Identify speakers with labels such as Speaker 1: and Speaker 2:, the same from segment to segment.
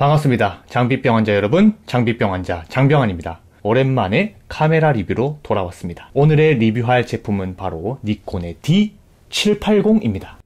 Speaker 1: 반갑습니다. 장비병 환자 여러분, 장비병 환자 장병환입니다. 오랜만에 카메라 리뷰로 돌아왔습니다. 오늘의 리뷰할 제품은 바로 니콘의 D780입니다.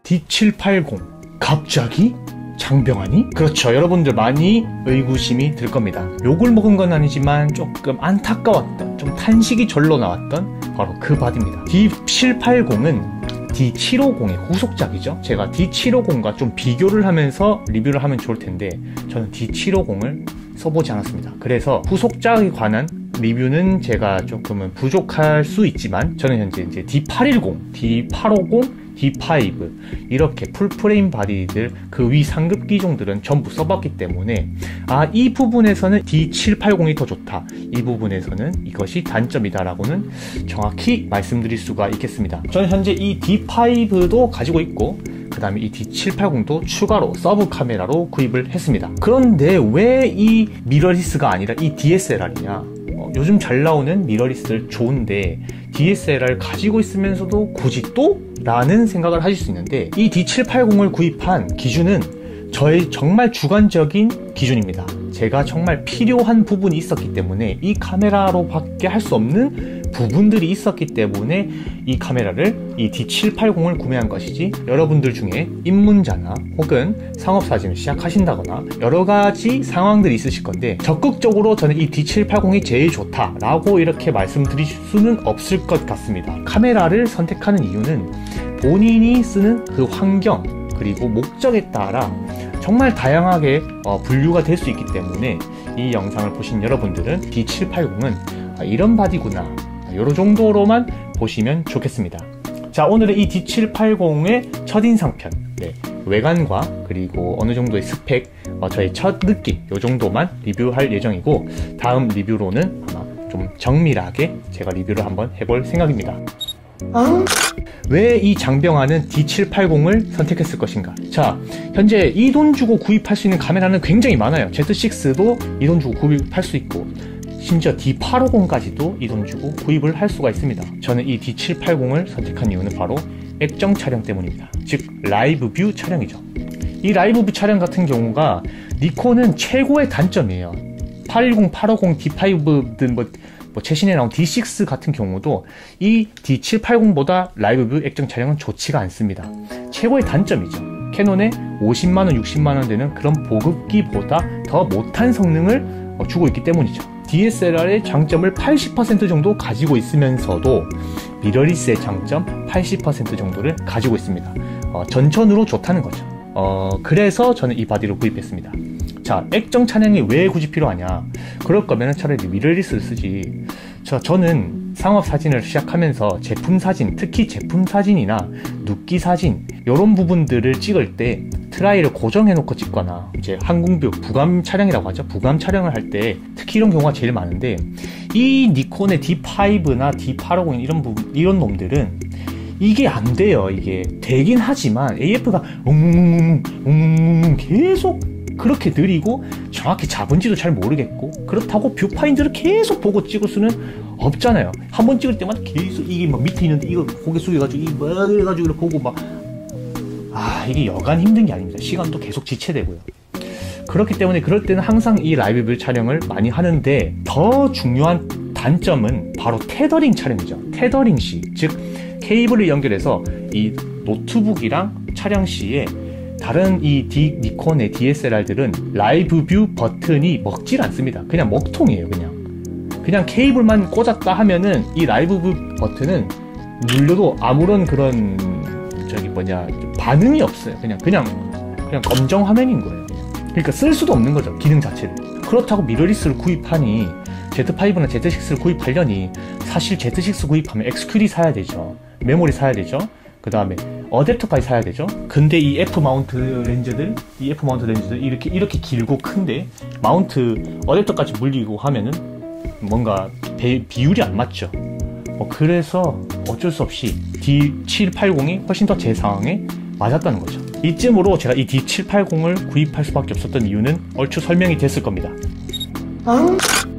Speaker 1: D780 갑자기? 장병환이? 그렇죠, 여러분들 많이 의구심이 들 겁니다. 욕을 먹은 건 아니지만 조금 안타까웠던, 좀 탄식이 절로 나왔던 바로 그 바디입니다. D780은 D750의 후속작이죠. 제가 D750과 좀 비교를 하면서 리뷰를 하면 좋을 텐데 저는 D750을 써보지 않았습니다. 그래서 후속작에 관한 리뷰는 제가 조금은 부족할 수 있지만 저는 현재 이제 D810, D850, D5 이렇게 풀프레임 바디들 그 위 상급 기종들은 전부 써봤기 때문에 이 부분에서는 D780이 더 좋다, 이 부분에서는 이것이 단점이다 라고는 정확히 말씀드릴 수가 있겠습니다. 저는 현재 이 D5도 가지고 있고 그 다음에 이 D780도 추가로 서브 카메라로 구입을 했습니다. 그런데 왜 이 미러리스가 아니라 이 DSLR이냐, 요즘 잘 나오는 미러리스들 좋은데 DSLR 가지고 있으면서도 굳이 또? 라는 생각을 하실 수 있는데 이 D780을 구입한 기준은 저의 정말 주관적인 기준입니다. 제가 정말 필요한 부분이 있었기 때문에 이 카메라로밖에 할 수 없는 부분들이 있었기 때문에 이 카메라를, 이 D780을 구매한 것이지, 여러분들 중에 입문자나 혹은 상업사진을 시작하신다거나 여러가지 상황들이 있으실 건데 적극적으로 저는 이 D780이 제일 좋다라고 이렇게 말씀드릴 수는 없을 것 같습니다. 카메라를 선택하는 이유는 본인이 쓰는 그 환경 그리고 목적에 따라 정말 다양하게 분류가 될 수 있기 때문에 이 영상을 보신 여러분들은 D780은 이런 바디구나, 요런 정도로만 보시면 좋겠습니다. 자, 오늘은 이 D780의 첫인상편, 외관과 그리고 어느 정도의 스펙, 저의 첫 느낌 요 정도만 리뷰할 예정이고, 다음 리뷰로는 아마 좀 정밀하게 제가 리뷰를 한번 해볼 생각입니다. 왜 이 장병환은 D780을 선택했을 것인가? 자, 현재 이 돈 주고 구입할 수 있는 카메라는 굉장히 많아요. Z6도 이 돈 주고 구입할 수 있고 심지어 D850까지도 이 돈 주고 구입을 할 수가 있습니다. 저는 이 D780을 선택한 이유는 바로 액정 촬영 때문입니다. 즉 라이브 뷰 촬영이죠. 이 라이브 뷰 촬영 같은 경우가 니콘은 최고의 단점이에요. 810, 850, D5든 뭐 최신에 나온 D6 같은 경우도 이 D780보다 라이브 뷰 액정 촬영은 좋지가 않습니다. 최고의 단점이죠. 캐논의 50만원, 60만원 되는 그런 보급기보다 더 못한 성능을 주고 있기 때문이죠. DSLR의 장점을 80% 정도 가지고 있으면서도 미러리스의 장점 80% 정도를 가지고 있습니다. 전천후로 좋다는 거죠. 그래서 저는 이 바디를 구입했습니다. 자, 액정 촬영이 왜 굳이 필요하냐? 그럴 거면 차라리 미러리스를 쓰지. 저는 상업 사진을 시작하면서 제품 사진, 특히 제품 사진이나 눕기 사진 이런 부분들을 찍을 때 트라이를 고정해 놓고 찍거나 이제 항공뷰, 부감 촬영이라고 하죠. 부감 촬영을 할 때 특히 이런 경우가 제일 많은데, 이 니콘의 D5나 D850 이런 놈들은 이게 안 돼요. 이게 되긴 하지만 AF가 계속 그렇게 느리고 정확히 잡은지도 잘 모르겠고, 그렇다고 뷰파인드를 계속 보고 찍을 수는 없잖아요. 한번 찍을 때마다 계속 이게 막 밑에 있는데 이거 고개 숙여가지고 이거 뭐 해가지고 이렇게 보고 막 이게 여간 힘든 게 아닙니다. 시간도 계속 지체되고요. 그렇기 때문에 그럴 때는 항상 이 라이브 뷰 촬영을 많이 하는데, 더 중요한 단점은 바로 테더링 촬영이죠. 테더링 시, 즉 케이블을 연결해서 이 노트북이랑 촬영 시에 다른 이 니콘의 DSLR들은 라이브 뷰 버튼이 먹질 않습니다. 그냥 먹통이에요. 그냥 케이블만 꽂았다 하면은 이 라이브 뷰 버튼은 눌려도 아무런 그런 반응이 없어요. 그냥 검정 화면인 거예요. 그러니까 쓸 수도 없는 거죠, 기능 자체를. 그렇다고 미러리스를 구입하니, Z5나 Z6를 구입하려니 사실 Z6 구입하면 XQD 사야 되죠. 메모리 사야 되죠. 그 다음에 어댑터까지 사야 되죠. 근데 이 F 마운트 렌즈들 이렇게 길고 큰데 마운트 어댑터까지 물리고 하면은 뭔가 비율이 안 맞죠. 그래서 어쩔 수 없이 D780이 훨씬 더 제 상황에 맞았다는 거죠. 이쯤으로 제가 이 D780을 구입할 수밖에 없었던 이유는 얼추 설명이 됐을 겁니다.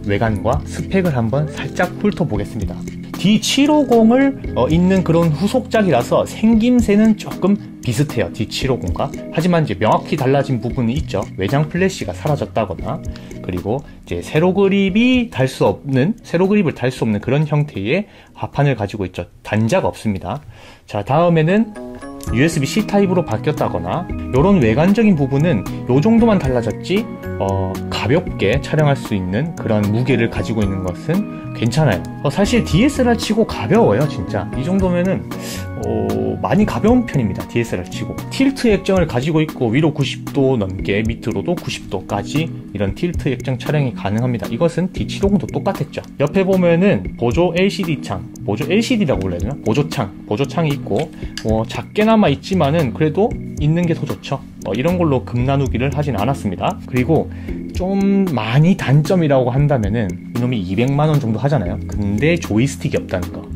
Speaker 1: 외관과 스펙을 한번 살짝 훑어보겠습니다. D750을 있는 그런 후속작이라서 생김새는 조금 비슷해요, D750과. 하지만 이제 명확히 달라진 부분이 있죠. 외장 플래시가 사라졌다거나, 그리고 이제 세로 그립을 달 수 없는 그런 형태의 화판을 가지고 있죠. 단자가 없습니다. 자, 다음에는 USB-C 타입으로 바뀌었다거나, 요런 외관적인 부분은 요 정도만 달라졌지 가볍게 촬영할 수 있는 그런 무게를 가지고 있는 것은 괜찮아요. 사실 DSLR 치고 가벼워요, 진짜. 이 정도면은 많이 가벼운 편입니다, DSLR 치고. 틸트 액정을 가지고 있고 위로 90도 넘게, 밑으로도 90도까지 이런 틸트 액정 촬영이 가능합니다. 이것은 D750도 똑같았죠. 옆에 보면은 보조 LCD 창, 보조 LCD라고 불러야 되나? 보조창이 있고, 작게나마 있지만은 그래도 있는 게 더 좋죠. 이런 걸로 금 나누기를 하진 않았습니다. 그리고 좀 많이 단점이라고 한다면은 이놈이 200만원 정도 하잖아요. 근데 조이스틱이 없다는 거.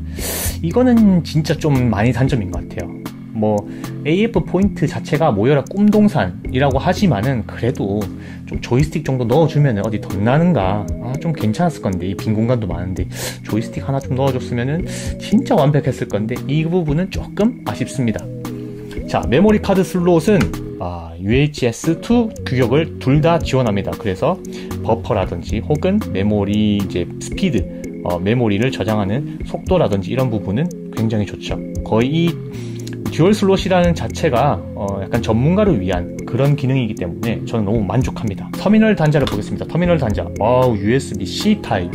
Speaker 1: 이거는 진짜 좀 많이 단점인 것 같아요. AF 포인트 자체가 모여라 꿈동산이라고 하지만은 그래도 좀 조이스틱 정도 넣어주면은 어디 덧나는가, 좀 괜찮았을 건데, 이 빈 공간도 많은데 조이스틱 하나 좀 넣어줬으면은 진짜 완벽했을 건데, 이 부분은 조금 아쉽습니다. 자, 메모리 카드 슬롯은 UHS-2 규격을 둘 다 지원합니다. 그래서 버퍼라든지 혹은 메모리 이제 스피드, 메모리를 저장하는 속도라든지 이런 부분은 굉장히 좋죠. 거의 이 듀얼 슬롯이라는 자체가 약간 전문가를 위한 그런 기능이기 때문에 저는 너무 만족합니다. 터미널 단자를 보겠습니다. 터미널 단자, USB-C 타입.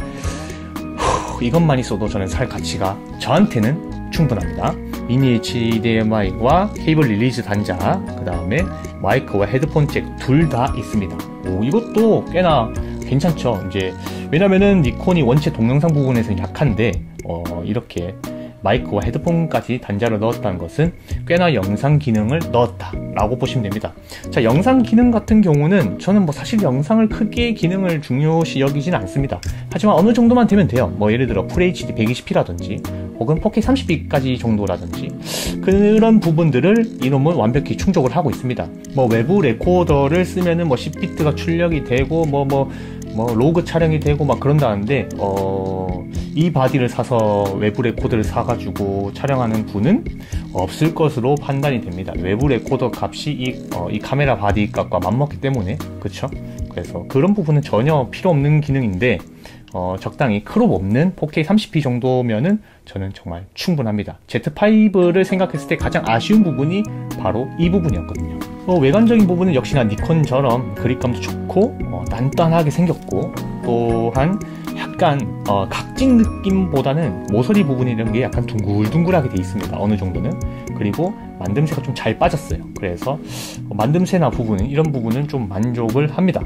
Speaker 1: 이것만 있어도 저는 살 가치가 저한테는 충분합니다. 미니 HDMI와 케이블 릴리즈 단자, 그 다음에 마이크와 헤드폰 잭 둘 다 있습니다. 이것도 꽤나 괜찮죠. 이제 왜냐면은 니콘이 원체 동영상 부분에서는 약한데 이렇게 마이크와 헤드폰까지 단자를 넣었다는 것은 꽤나 영상 기능을 넣었다라고 보시면 됩니다. 자, 영상 기능 같은 경우는 저는 사실 영상을 크게 기능을 중요시 여기진 않습니다. 하지만 어느 정도만 되면 돼요. 예를 들어 FHD 120p라든지 혹은 4K 30p까지 정도라든지 그런 부분들을 이놈은 완벽히 충족을 하고 있습니다. 외부 레코더를 쓰면은 10비트가 출력이 되고 로그 촬영이 되고 그런다는데 이 바디를 사서 외부 레코더를 사가지고 촬영하는 분은 없을 것으로 판단이 됩니다. 외부 레코더 값이 이 카메라 바디 값과 맞먹기 때문에, 그쵸? 그래서 그런 부분은 전혀 필요 없는 기능인데 적당히 크롭 없는 4K 30p 정도면은 저는 정말 충분합니다. Z5를 생각했을 때 가장 아쉬운 부분이 바로 이 부분이었거든요. 외관적인 부분은 역시나 니콘처럼 그립감도 좋고 단단하게 생겼고, 또한 약간 각진 느낌보다는 모서리 부분 이런 게 약간 둥글둥글하게 돼 있습니다. 어느 정도는. 그리고 만듦새가 좀 잘 빠졌어요. 그래서 만듦새나 이런 부분은 좀 만족을 합니다.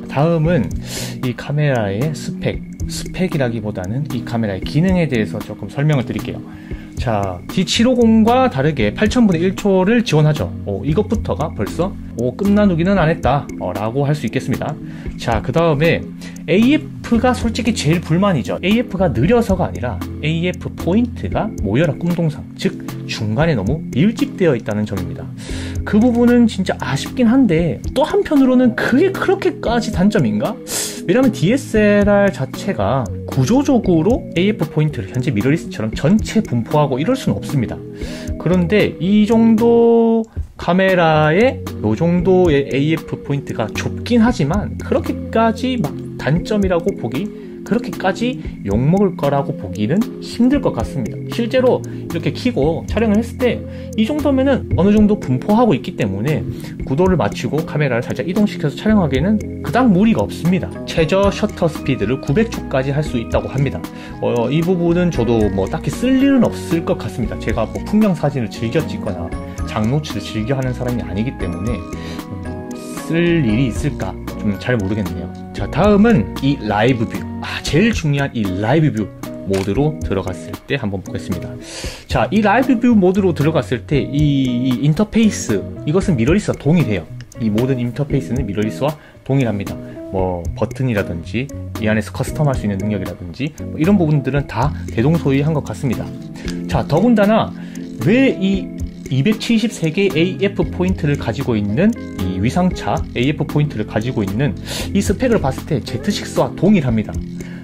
Speaker 1: 다음은 이 카메라의 스펙이라기보다는 이 카메라의 기능에 대해서 조금 설명을 드릴게요. 자, D750과 다르게 8000분의 1초를 지원하죠. 이것부터가 벌써 끝나누기는 안 했다 라고 할 수 있겠습니다. 자, 그 다음에 AF가 솔직히 제일 불만이죠. AF가 느려서가 아니라 AF 포인트가 모여라 꿈동산, 즉 중간에 너무 밀집되어 있다는 점입니다. 그 부분은 진짜 아쉽긴 한데, 또 한편으로는 그게 그렇게까지 단점인가? 왜냐면 DSLR 자체가 구조적으로 AF 포인트를 현재 미러리스처럼 전체 분포하고 이럴 수는 없습니다. 그런데 이 정도 카메라에 이 정도의 AF 포인트가 좁긴 하지만 그렇게까지 단점이라고 보기, 그렇게까지 욕먹을 거라고 보기는 힘들 것 같습니다. 실제로 이렇게 켜고 촬영을 했을 때 이 정도면은 어느 정도 분포하고 있기 때문에 구도를 맞추고 카메라를 살짝 이동시켜서 촬영하기에는 그닥 무리가 없습니다. 최저 셔터 스피드를 900초까지 할 수 있다고 합니다. 이 부분은 저도 딱히 쓸 일은 없을 것 같습니다. 제가 풍경 사진을 즐겨 찍거나 장노출을 즐겨 하는 사람이 아니기 때문에 쓸 일이 있을까 좀 잘 모르겠네요. 자, 다음은 이 라이브 뷰, 제일 중요한 이 라이브 뷰 모드로 들어갔을 때 한번 보겠습니다. 자, 이 라이브 뷰 모드로 들어갔을 때 이 인터페이스, 이것은 미러리스와 동일해요. 이 모든 인터페이스는 미러리스와 동일합니다. 뭐 버튼이라든지 이 안에서 커스텀할 수 있는 능력이라든지 뭐 이런 부분들은 다 대동소이한 것 같습니다. 자, 더군다나 왜 이 273개의 AF 포인트를 가지고 있는 이 위상차 AF 포인트를 가지고 있는 이 스펙을 봤을 때 Z6와 동일합니다.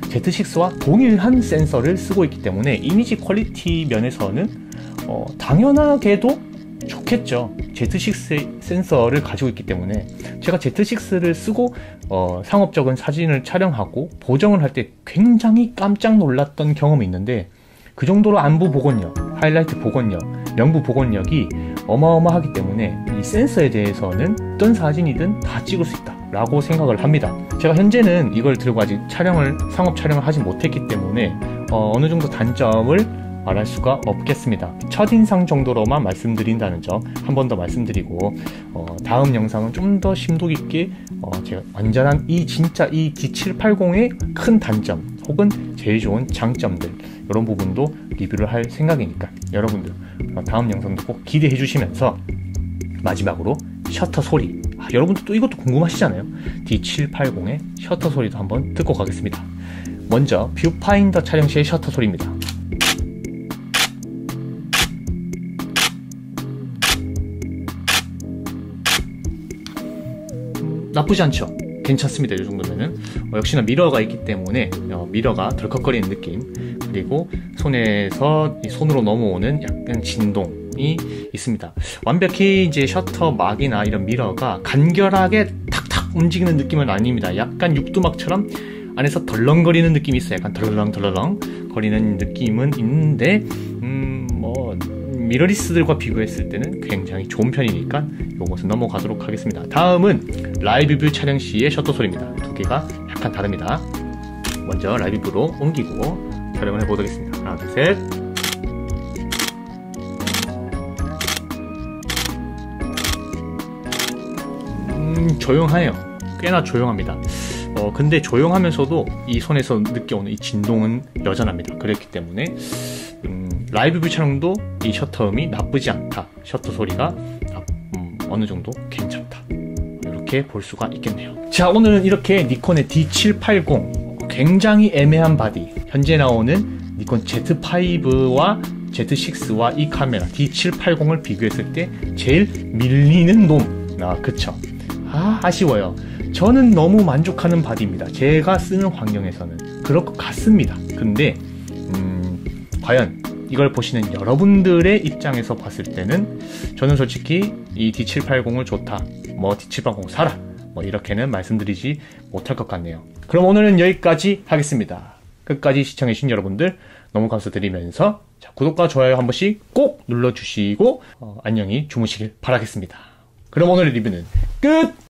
Speaker 1: Z6와 동일한 센서를 쓰고 있기 때문에 이미지 퀄리티 면에서는 당연하게도 좋겠죠. Z6 센서를 가지고 있기 때문에 제가 Z6를 쓰고 상업적인 사진을 촬영하고 보정을 할 때 굉장히 깜짝 놀랐던 경험이 있는데, 그 정도로 안부 복원력, 하이라이트 복원력, 명부 복원력이 어마어마하기 때문에 이 센서에 대해서는 어떤 사진이든 다 찍을 수 있다 라고 생각을 합니다. 제가 현재는 이걸 들고 아직 상업 촬영을 하지 못했기 때문에 어느 정도 단점을 말할 수가 없겠습니다. 첫인상 정도로만 말씀드린다는 점 한 번 더 말씀드리고, 다음 영상은 좀 더 심도 깊게 제가 완전한 진짜 이 D780의 큰 단점 혹은 제일 좋은 장점들, 이런 부분도 리뷰를 할 생각이니까 여러분들 다음 영상도 꼭 기대해 주시면서, 마지막으로 셔터 소리, 여러분들 또 이것도 궁금하시잖아요. D780의 셔터 소리도 한번 듣고 가겠습니다. 먼저 뷰파인더 촬영 시의 셔터 소리입니다. 나쁘지 않죠? 괜찮습니다. 이 정도면은. 역시나 미러가 있기 때문에 미러가 덜컥거리는 느낌, 그리고 손으로 넘어오는 약간 진동이 있습니다. 완벽히 이제 셔터 막이나 이런 미러가 간결하게 탁탁 움직이는 느낌은 아닙니다. 약간 육두막처럼 안에서 덜렁거리는 느낌이 있어요. 약간 덜렁덜렁 거리는 느낌은 있는데, 미러리스들과 비교했을 때는 굉장히 좋은 편이니까 요것은 넘어가도록 하겠습니다. 다음은 라이브 뷰 촬영 시의 셔터 소리입니다. 두 개가 약간 다릅니다. 먼저 라이브 뷰로 옮기고 촬영을 해보겠습니다. 하나, 둘, 셋. 조용해요. 꽤나 조용합니다. 근데 조용하면서도 이 손에서 느껴오는 이 진동은 여전합니다. 그렇기 때문에 라이브 뷰 촬영도 이 셔터음이 나쁘지 않다, 셔터 소리가 어느 정도 괜찮다, 이렇게 볼 수가 있겠네요. 자, 오늘은 이렇게 니콘의 D780 굉장히 애매한 바디, 현재 나오는 니콘 Z5와 Z6와 이 카메라 D780을 비교했을 때 제일 밀리는 놈, 그쵸? 아쉬워요. 저는 너무 만족하는 바디입니다. 제가 쓰는 환경에서는 그럴 것 같습니다. 근데 과연 이걸 보시는 여러분들의 입장에서 봤을 때는 저는 솔직히 이 D780을 좋다, D780 사라, 이렇게는 말씀드리지 못할 것 같네요. 그럼 오늘은 여기까지 하겠습니다. 끝까지 시청해주신 여러분들 너무 감사드리면서, 구독과 좋아요 한 번씩 꼭 눌러주시고 안녕히 주무시길 바라겠습니다. 그럼 오늘의 리뷰는 끝!